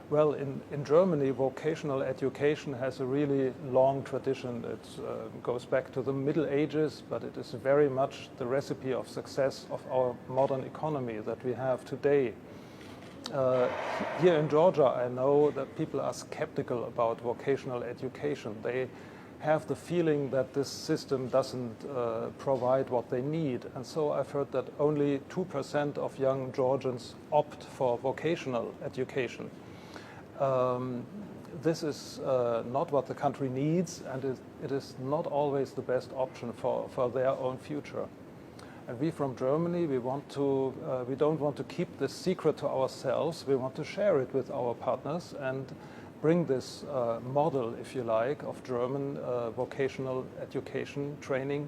Well, in Germany, vocational education has a really long tradition. It goes back to the Middle Ages, but it is very much the recipe of success of our modern economy that we have today. Here in Georgia, I know that people are skeptical about vocational education. They have the feeling that this system doesn't provide what they need. And so I've heard that only 2% of young Georgians opt for vocational education. This is not what the country needs, and it is not always the best option for their own future. And we from Germany, we don't want to keep this secret to ourselves. We want to share it with our partners and bring this model, if you like, of German vocational education training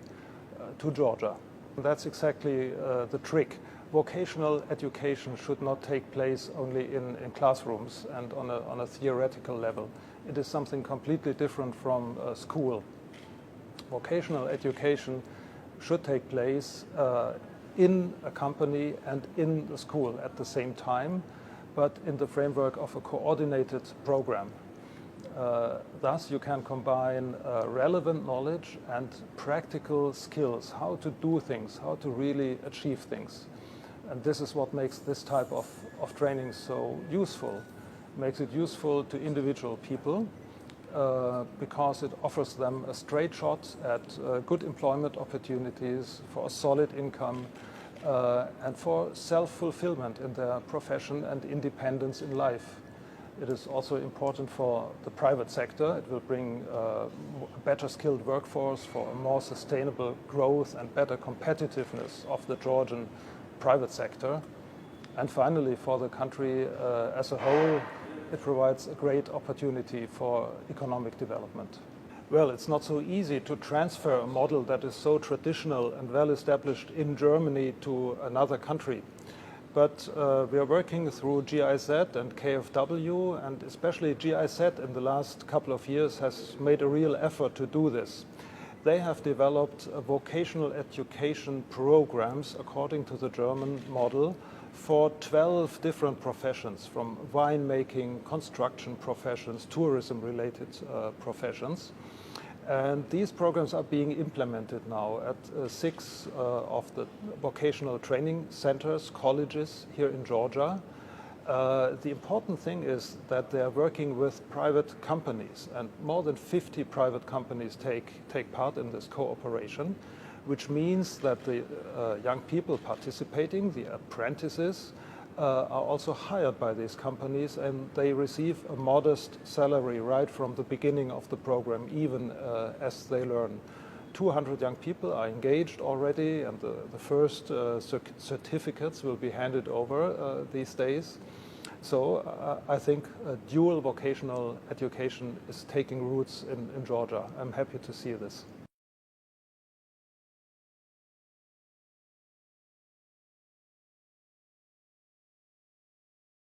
to Georgia. And that's exactly the trick. Vocational education should not take place only in classrooms and on a theoretical level. It is something completely different from school. Vocational education should take place in a company and in the school at the same time, but in the framework of a coordinated program. Thus, you can combine relevant knowledge and practical skills, how to do things, how to really achieve things. And this is what makes this type of training so useful. Makes it useful to individual people because it offers them a straight shot at good employment opportunities, for a solid income, and for self-fulfillment in their profession and independence in life. It is also important for the private sector. It will bring a better skilled workforce for a more sustainable growth and better competitiveness of the Georgian private sector. And finally, for the country as a whole, it provides a great opportunity for economic development. Well, it's not so easy to transfer a model that is so traditional and well established in Germany to another country. But we are working through GIZ and KfW, and especially GIZ in the last couple of years has made a real effort to do this. They have developed vocational education programs according to the German model for 12 different professions, from winemaking, construction professions, tourism-related professions. And these programs are being implemented now at 6 of the vocational training centers, colleges here in Georgia. The important thing is that they are working with private companies, and more than 50 private companies take part in this cooperation, which means that the young people participating, the apprentices, are also hired by these companies, and they receive a modest salary right from the beginning of the program, even as they learn. 200 young people are engaged already, and the first certificates will be handed over these days. So I think dual vocational education is taking roots in Georgia. I'm happy to see this.